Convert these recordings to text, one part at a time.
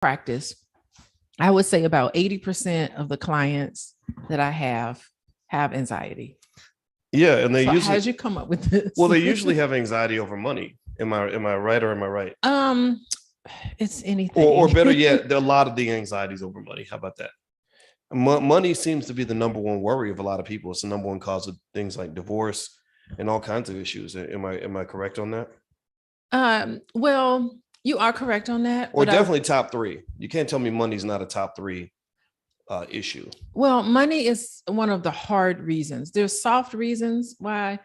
practice, I would say about 80% of the clients that I have anxiety. Yeah, and they So usually, how did you come up with this? well, they usually have anxiety over money. Am I right or am I right? It's Or anything. better yet, there are a lot of the anxieties over money. How about that? Money seems to be the number one worry of a lot of people. It's the number one cause of things like divorce and all kinds of issues. Am I correct on that? Well, you are correct on that, Or but definitely top three. You can't tell me money's not a top three issue. well, money is one of the hard reasons. There's soft reasons why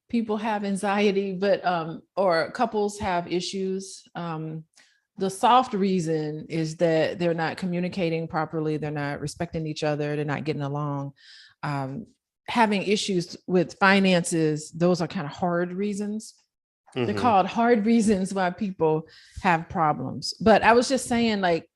people have anxiety, but or couples have issues. The soft reason is that they're not communicating properly, they're not respecting each other, they're not getting along. Um, Having issues with finances, those are kind of hard reasons. They're Mm-hmm. called hard reasons why people have problems. But I was just saying, like,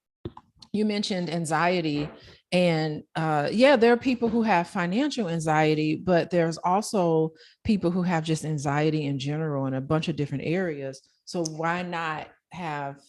you mentioned anxiety, and yeah, there are people who have financial anxiety, but there's also people who have just anxiety in general in a bunch of different areas. So why not have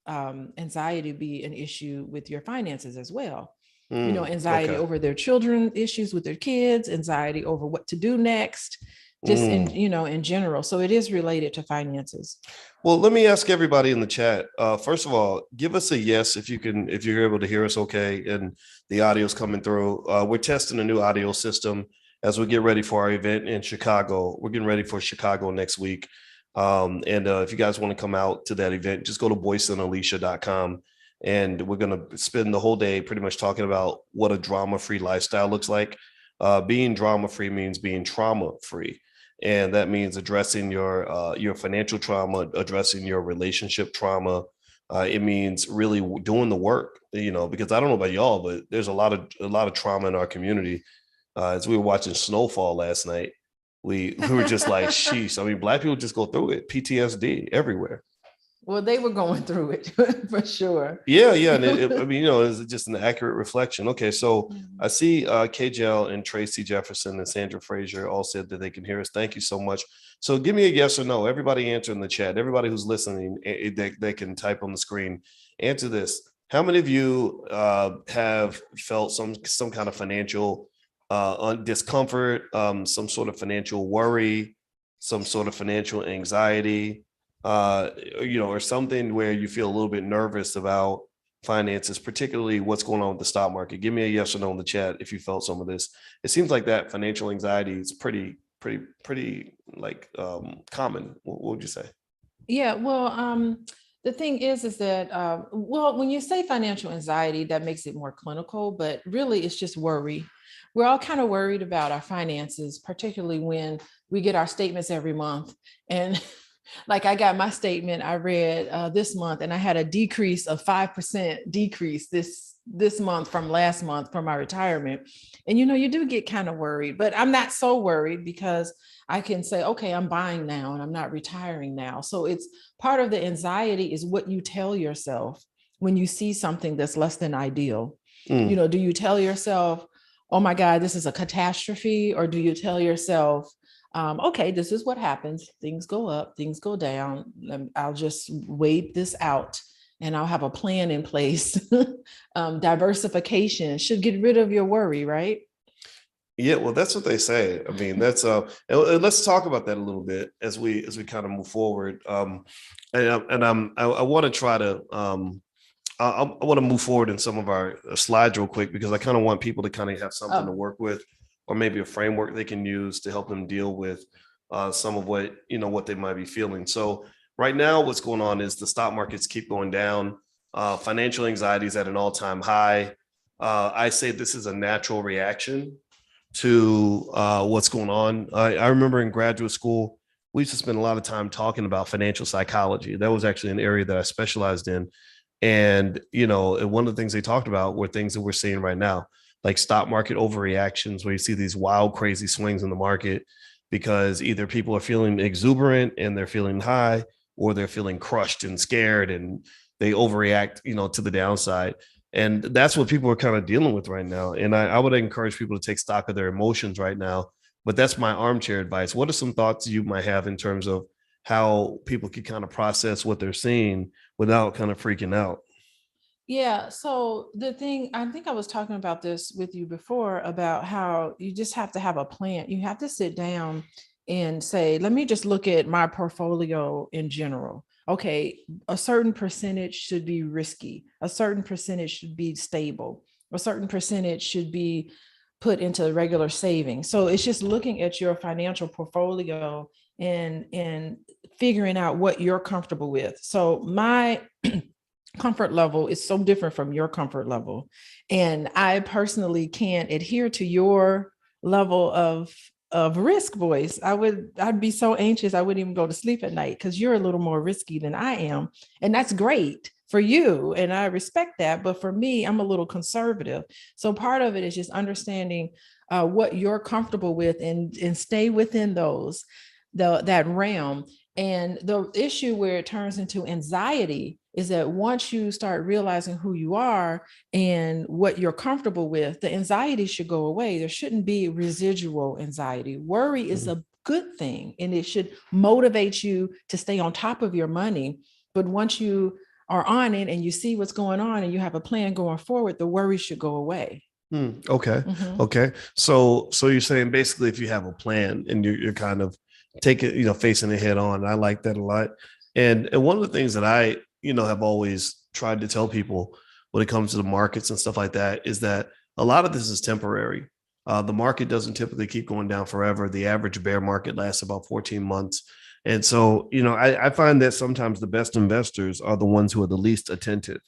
anxiety be an issue with your finances as well? Anxiety Okay. over their children, issues with their kids, anxiety over what to do next, just in general. So it is related to finances. Well, let me ask everybody in the chat. First of all, give us a yes if you can, if you're able to hear us okay, and the audio's coming through. We're testing a new audio system as we get ready for our event in Chicago. We're getting ready for Chicago next week. And if you guys want to come out to that event, just go to boyceandalicia.com. And we're going to spend the whole day pretty much talking about what a drama-free lifestyle looks like. Being drama-free means being trauma-free. And that means addressing your financial trauma, addressing your relationship trauma. It means really doing the work, because I don't know about y'all, but there's a lot of trauma in our community. As we were watching Snowfall last night, we were just like, sheesh. I mean, Black people just go through it. PTSD everywhere. Well, they were going through it for sure. Yeah. And I mean, it's just an accurate reflection. Okay, so I see KJL and Tracy Jefferson and Sandra Frazier all said that they can hear us. Thank you so much. So give me a yes or no. Everybody answer in the chat. Everybody who's listening, they can type on the screen. Answer this. How many of you have felt some kind of financial discomfort, some sort of financial worry, some sort of financial anxiety? Or something where you feel a little bit nervous about finances, particularly what's going on with the stock market. Give me a yes or no in the chat if you felt some of this. It seems like that financial anxiety is pretty like common. What would you say? Yeah, well, the thing is that, well, when you say financial anxiety, that makes it more clinical, but really it's just worry. We're all kind of worried about our finances, particularly when we get our statements every month. And like I got my statement I read this month, and I had a decrease of 5% decrease this month from last month from my retirement. And you do get kind of worried, but I'm not so worried because I can say, okay, I'm buying now and I'm not retiring now. So it's part of the anxiety is what you tell yourself when you see something that's less than ideal. Do you tell yourself, oh my God, this is a catastrophe? Or do you tell yourself, okay, this is what happens. Things go up, things go down. I'll just wait this out and I'll have a plan in place. Diversification should get rid of your worry, right? Yeah, well, that's what they say. I mean, that's and let's talk about that a little bit as we kind of move forward. I want to try to I want to move forward in some of our slides real quick because I kind of want people to kind of have something to work with, or maybe a framework they can use to help them deal with some of what they might be feeling. So right now, what's going on is the stock markets keep going down. Financial anxiety is at an all-time high. I say this is a natural reaction to what's going on. I remember in graduate school, we used to spend a lot of time talking about financial psychology. That was actually an area that I specialized in. And, one of the things they talked about were things that we're seeing right now, like stock market overreactions, where you see these wild, crazy swings in the market because either people are feeling exuberant and they're feeling high, or they're feeling crushed and scared and they overreact, to the downside. And that's what people are kind of dealing with right now. And I would encourage people to take stock of their emotions right now. But that's my armchair advice. What are some thoughts you might have in terms of how people can kind of process what they're seeing without kind of freaking out? Yeah. So the thing, I think I was talking about this with you before about how you just have to have a plan. You have to sit down and say, let me just look at my portfolio in general. Okay, a certain percentage should be risky, a certain percentage should be stable, a certain percentage should be put into regular savings. So it's just looking at your financial portfolio and figuring out what you're comfortable with. So my comfort level is so different from your comfort level. And I personally can't adhere to your level of risk, Boyce. I'd be so anxious I wouldn't even go to sleep at night because you're a little more risky than I am. And that's great for you. And I respect that. But for me, I'm a little conservative. So part of it is just understanding what you're comfortable with and stay within that realm. And the issue where it turns into anxiety is that once you start realizing who you are and what you're comfortable with, the anxiety should go away. There shouldn't be residual anxiety. Worry is a good thing and it should motivate you to stay on top of your money. But once you are on it and you see what's going on and you have a plan going forward, the worry should go away. Okay. Okay. So you're saying basically if you have a plan and you're kind of taking, facing it head on. I like that a lot. And one of the things that I, have always tried to tell people when it comes to the markets and stuff like that is that a lot of this is temporary. The market doesn't typically keep going down forever. The average bear market lasts about 14 months. And so, I find that sometimes the best investors are the ones who are the least attentive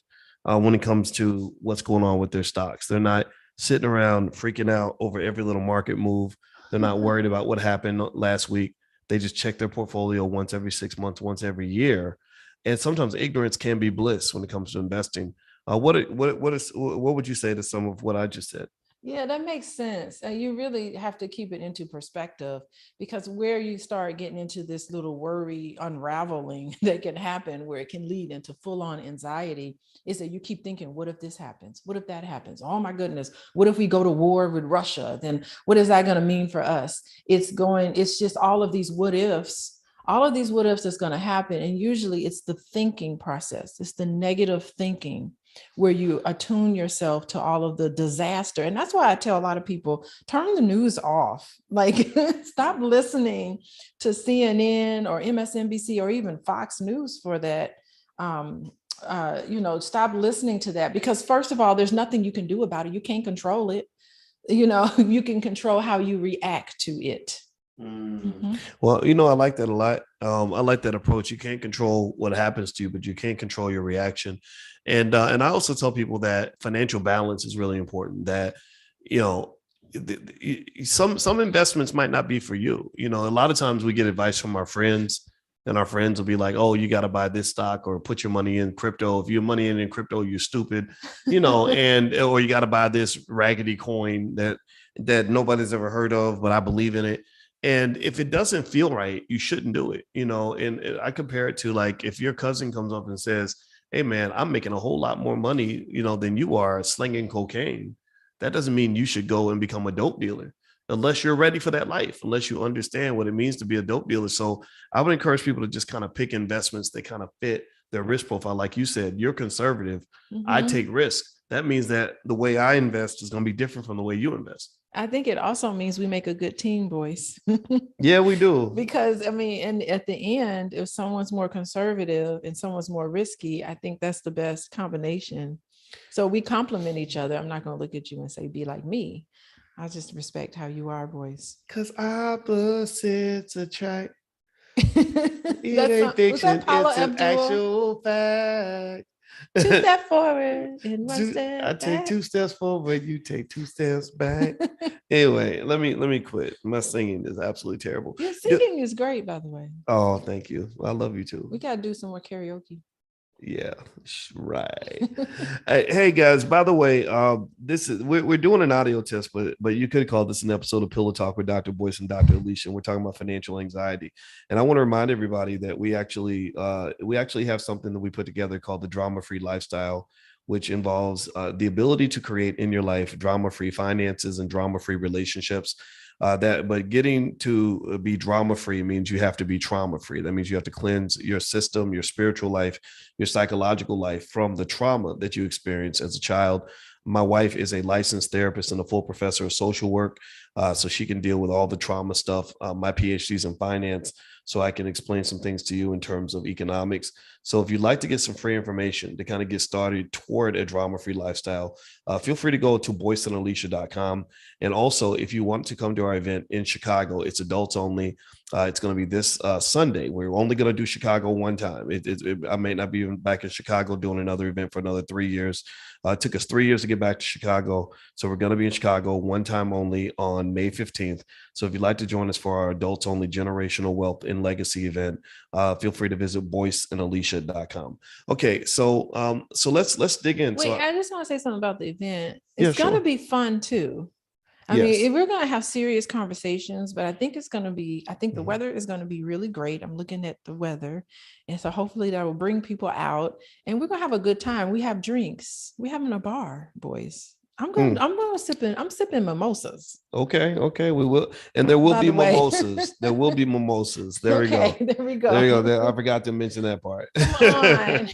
when it comes to what's going on with their stocks. They're not sitting around freaking out over every little market move. They're not worried about what happened last week. They just check their portfolio once every 6 months, once every year. And sometimes ignorance can be bliss when it comes to investing. What would you say to some of what I just said? Yeah, that makes sense. You really have to keep it into perspective because where you start getting into this little worry unraveling that can happen, where it can lead into full on anxiety, is that you keep thinking, what if this happens? What if that happens? Oh my goodness. What if we go to war with Russia? Then what is that going to mean for us? It's just all of these what ifs. All of these what ifs is going to happen. And usually it's the thinking process, it's the negative thinking where you attune yourself to all of the disaster. And that's why I tell a lot of people, turn the news off. Like, stop listening to CNN or MSNBC or even Fox News for that. Stop listening to that because first of all, there's nothing you can do about it. You can't control it. You can control how you react to it. Mm-hmm. Well, I like that a lot. I like that approach. You can't control what happens to you, but you can control your reaction. And I also tell people that financial balance is really important. That you know, some investments might not be for you. A lot of times we get advice from our friends, and our friends will be like, "Oh, you got to buy this stock or put your money in crypto. If your money in crypto, you're stupid." And or you got to buy this raggedy coin that nobody's ever heard of, but I believe in it. And if it doesn't feel right, you shouldn't do it, and I compare it to like if your cousin comes up and says, "Hey man, I'm making a whole lot more money, than you are slinging cocaine." That doesn't mean you should go and become a dope dealer unless you're ready for that life, unless you understand what it means to be a dope dealer. So I would encourage people to just kind of pick investments that kind of fit their risk profile. Like you said, you're conservative. I take risk. That means that the way I invest is going to be different from the way you invest. I think it also means we make a good team, Boyce. Yeah, we do. Because I mean, and at the end, if someone's more conservative and someone's more risky, I think that's the best combination. So we complement each other. I'm not going to look at you and say, be like me. I just respect how you are, Boyce. Because opposites attract. It ain't fiction, it's an actual fact. 2 steps forward and 1 step I take back. 2 steps forward, you take 2 steps back. Anyway, let me quit. My singing is absolutely terrible. Your singing is great, by the way. Oh, thank you. I love you too. We got to do some more karaoke. Yeah, right. Hey guys, by the way, we're doing an audio test, but you could call this an episode of Pillow Talk with Dr. Boyce and Dr. Alicia. We're talking about financial anxiety, and I want to remind everybody that we actually have something that we put together called the Drama-Free Lifestyle, which involves the ability to create in your life drama-free finances and drama-free relationships. But getting to be drama free means you have to be trauma free. That means you have to cleanse your system, your spiritual life, your psychological life from the trauma that you experienced as a child. My wife is a licensed therapist and a full professor of social work, so she can deal with all the trauma stuff. My PhD is in finance, so I can explain some things to you in terms of economics. So if you'd like to get some free information to kind of get started toward a drama-free lifestyle, feel free to go to boyceandalicia.com. And also, if you want to come to our event in Chicago, it's adults only. It's going to be this Sunday. We're only going to do Chicago one time. I may not be back in Chicago doing another event for another 3 years. It took us 3 years to get back to Chicago. So we're going to be in Chicago one time only on May 15th. So if you'd like to join us for our adults only generational wealth and legacy event, feel free to visit boyceandalicia.com. Okay. So let's dig in. Wait, I just want to say something about the event. Yeah, It's going to sure. be fun too. I Yes. mean, we're going to have serious conversations, but I think I think the Mhm. weather is going to be really great. I'm looking at the weather. And so hopefully that will bring people out and we're going to have a good time. We have drinks. We're having a bar, boys. Mm. I'm sipping mimosas, Okay. We will, and there will by be the way. mimosas. There will be mimosas. There we Okay, go. there we There you go. go. I forgot to mention that part. Come on.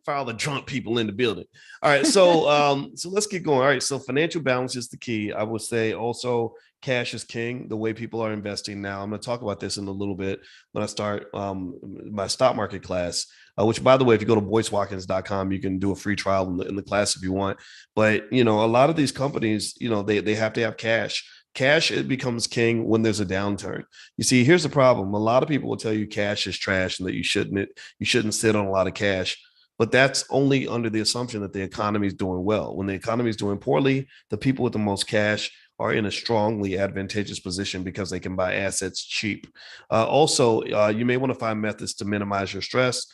For all the drunk people in the building. All right. So let's get going. All right. So financial balance is the key. I would say also cash is king, the way people are investing now. I'm going to talk about this in a little bit when I start my stock market class, which by the way, if you go to boycewatkins.com, you can do a free trial in the class if you want. But, a lot of these companies, they have to have cash. Cash, it becomes king when there's a downturn. You see, here's the problem. A lot of people will tell you cash is trash and that you shouldn't sit on a lot of cash. But that's only under the assumption that the economy is doing well. When the economy is doing poorly, the people with the most cash are in a strongly advantageous position because they can buy assets cheap. Also, you may want to find methods to minimize your stress.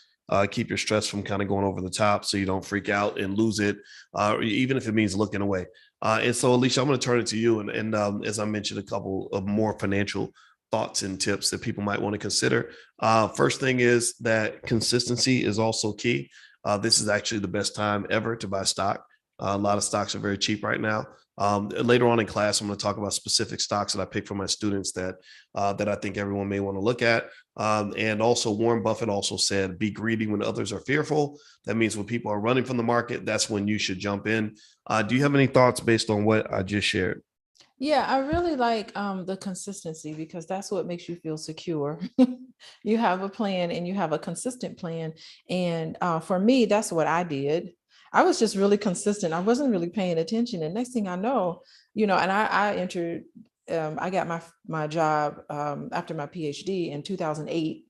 Keep your stress from kind of going over the top so you don't freak out and lose it, even if it means looking away. And so, Alicia, I'm going to turn it to you. And as I mentioned, a couple of more financial thoughts and tips that people might want to consider. First thing is that consistency is also key. This is actually the best time ever to buy stock. A lot of stocks are very cheap right now. Later on in class, I'm going to talk about specific stocks that I pick for my students that I think everyone may want to look at. And also, Warren Buffett also said, "Be greedy when others are fearful." That means when people are running from the market, that's when you should jump in. Do you have any thoughts based on what I just shared? Yeah, I really like the consistency because that's what makes you feel secure. You have a plan and you have a consistent plan. And for me, that's what I did. I was just really consistent. I wasn't really paying attention. And next thing I know, and I entered, I got my job after my PhD in 2008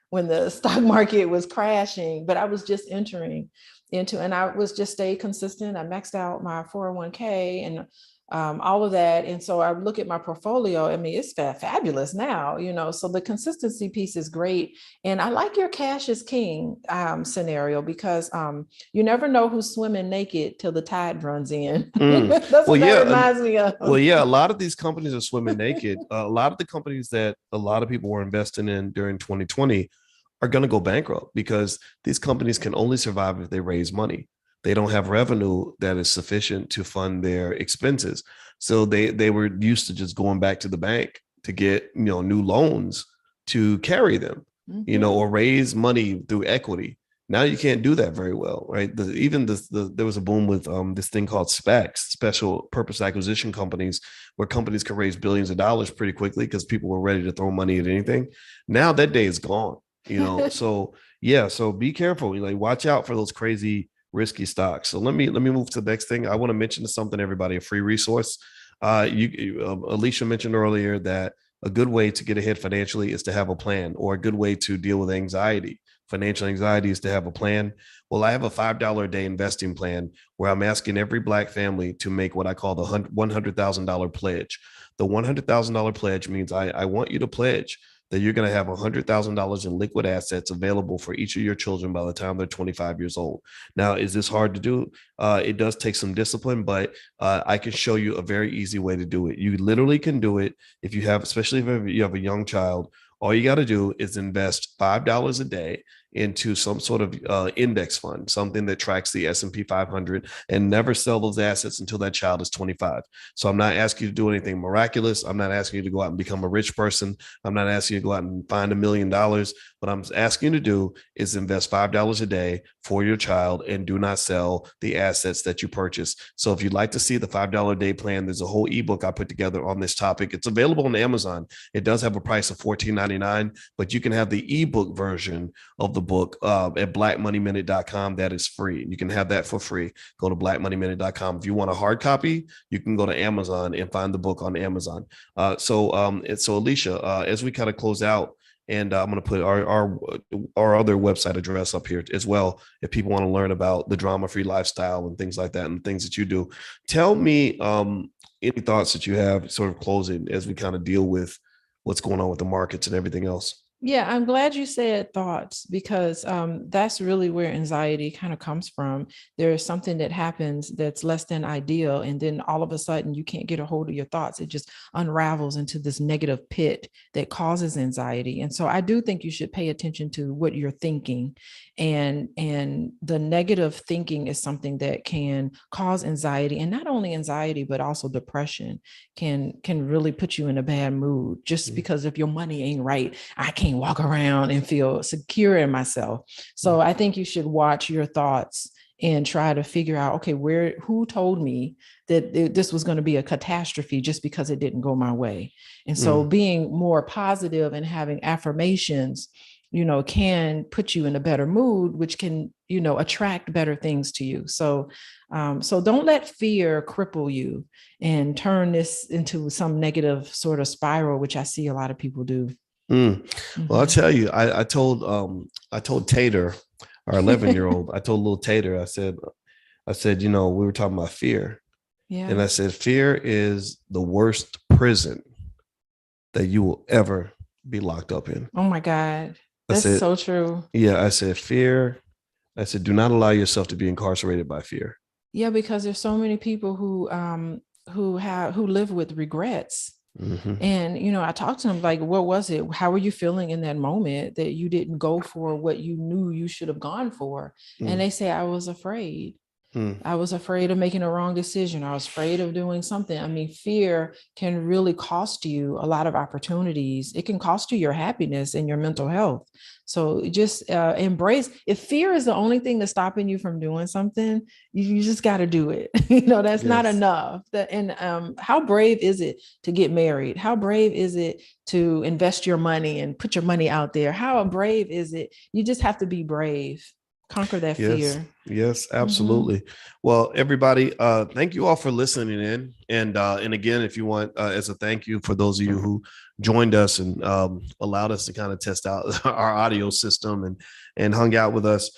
when the stock market was crashing, but I was just entering into, and I was just stay consistent. I maxed out my 401k and all of that. And so I look at my portfolio. I mean, it's fabulous now, so the consistency piece is great. And I like your cash is king scenario because you never know who's swimming naked till the tide runs in. Mm. That's Well, what that yeah. reminds me of. Well, yeah, a lot of these companies are swimming naked. A lot of the companies that a lot of people were investing in during 2020 are going to go bankrupt because these companies can only survive if they raise money. They don't have revenue that is sufficient to fund their expenses. So they were used to just going back to the bank to get, new loans to carry them, Mhm. or raise money through equity. Now you can't do that very well, right? There was a boom with this thing called SPACs, special purpose acquisition companies, where companies could raise billions of dollars pretty quickly because people were ready to throw money at anything. Now that day is gone, So yeah, so be careful. Like watch out for those crazy risky stocks. So let me move to the next thing. I want to mention something, everybody, a free resource. Alicia mentioned earlier that a good way to get ahead financially is to have a plan, or a good way to deal with anxiety. Financial anxiety is to have a plan. Well, I have a $5 a day investing plan where I'm asking every Black family to make what I call the $100,000 pledge. The $100,000 pledge means I want you to pledge that you're going to have $100,000 in liquid assets available for each of your children by the time they're 25 years old. Now, is this hard to do? It does take some discipline, but I can show you a very easy way to do it. You literally can do it especially if you have a young child. All you got to do is invest $5 a day into some sort of index fund, something that tracks the S&P 500, and never sell those assets until that child is 25. So I'm not asking you to do anything miraculous. I'm not asking you to go out and become a rich person. I'm not asking you to go out and find $1,000,000. What I'm asking you to do is invest $5 a day for your child and do not sell the assets that you purchase. So if you'd like to see the $5 a day plan, there's a whole ebook I put together on this topic. It's available on Amazon. It does have a price of $14.99, but you can have the ebook version of the book at blackmoneyminute.com. That is free. You can have that for free. Go to blackmoneyminute.com. If you want a hard copy, you can go to Amazon and find the book on Amazon. So Alicia, as we kind of close out, and I'm going to put our other website address up here as well, if people want to learn about the drama-free lifestyle and things like that and things that you do. Tell me any thoughts that you have sort of closing as we kind of deal with what's going on with the markets and everything else. Yeah, I'm glad you said thoughts, because that's really where anxiety kind of comes from. There's something that happens that's less than ideal, and then all of a sudden you can't get a hold of your thoughts. It just unravels into this negative pit that causes anxiety. And so I do think you should pay attention to what you're thinking. And the negative thinking is something that can cause anxiety, and not only anxiety, but also depression can really put you in a bad mood just because if your money ain't right. I can't walk around and feel secure in myself. So I think you should watch your thoughts and try to figure out, okay, who told me that this was going to be a catastrophe just because it didn't go my way. And so being more positive and having affirmations, can put you in a better mood, which can, attract better things to you. So don't let fear cripple you and turn this into some negative sort of spiral, which I see a lot of people do. Well, I'll tell you, I told Tater, our 11-year-old, I told little Tater, I said, we were talking about fear. Yeah. And I said, fear is the worst prison that you will ever be locked up in. Oh my God. That's so true. Yeah. I said, do not allow yourself to be incarcerated by fear. Yeah. Because there's so many people who live with regrets. Mm-hmm. And, I talked to them like, what was it? How were you feeling in that moment that you didn't go for what you knew you should have gone for? And they say, I was afraid. I was afraid of making a wrong decision. I was afraid of doing something. I mean, fear can really cost you a lot of opportunities. It can cost you your happiness and your mental health. So just embrace. If fear is the only thing that's stopping you from doing something, you just got to do it. That's not enough. How brave is it to get married? How brave is it to invest your money and put your money out there? How brave is it? You just have to be brave. Conquer that fear. Yes, absolutely. Well, everybody, thank you all for listening in. And again, if you want, as a thank you for those of you who joined us and allowed us to kind of test out our audio system and hung out with us,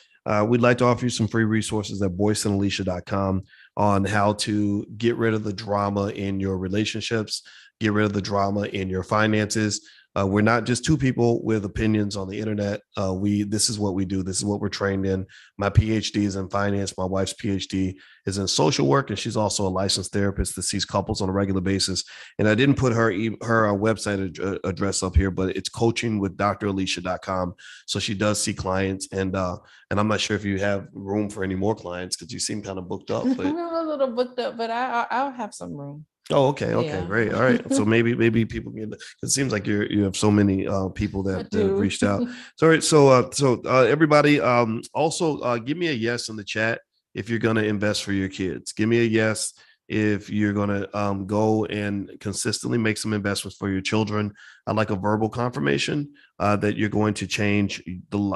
we'd like to offer you some free resources at boyceandalicia.com on how to get rid of the drama in your relationships, get rid of the drama in your finances. We're not just two people with opinions on the internet. This is what we do. This is what we're trained in. My PhD is in finance. My wife's PhD is in social work, and she's also a licensed therapist that sees couples on a regular basis. And I didn't put her website address up here, but it's coachingwithdralicia.com. So she does see clients, and I'm not sure if you have room for any more clients because you seem kind of booked up. But I'm a little booked up, but I'll have some room. Oh, okay. Yeah. Great. All right. So maybe people can, it seems like you have so many people that reached out. So everybody, also give me a yes in the chat if you're going to invest for your kids. Give me a yes if you're going to go and consistently make some investments for your children. I'd like a verbal confirmation that you're going to change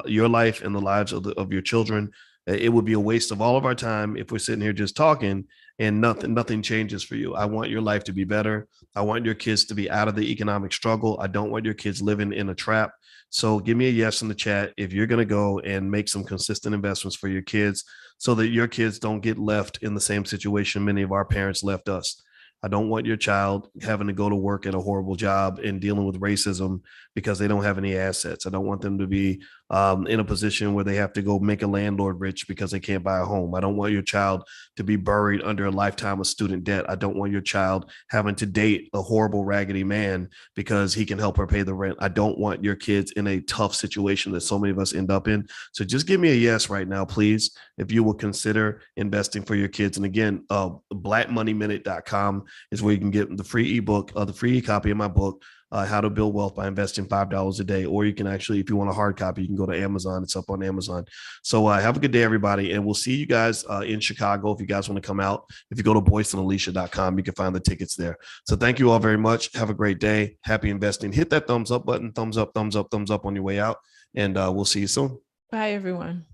your life and the lives of your children. It would be a waste of all of our time if we're sitting here just talking and nothing changes for you. I want your life to be better. I want your kids to be out of the economic struggle. I don't want your kids living in a trap. So give me a yes in the chat if you're going to go and make some consistent investments for your kids so that your kids don't get left in the same situation many of our parents left us. I don't want your child having to go to work at a horrible job and dealing with racism because they don't have any assets. I don't want them to be in a position where they have to go make a landlord rich because they can't buy a home. I don't want your child to be buried under a lifetime of student debt. I don't want your child having to date a horrible, raggedy man because he can help her pay the rent. I don't want your kids in a tough situation that so many of us end up in. So just give me a yes right now, please, if you will consider investing for your kids. And again, blackmoneyminute.com is where you can get the free ebook, the free copy of my book, How to Build Wealth by Investing $5 a Day. Or you can actually, if you want a hard copy, you can go to Amazon. It's up on Amazon. So have a good day, everybody. And we'll see you guys in Chicago if you guys want to come out. If you go to boyceandalicia.com, you can find the tickets there. So thank you all very much. Have a great day. Happy investing. Hit that thumbs up button, thumbs up on your way out. And we'll see you soon. Bye, everyone.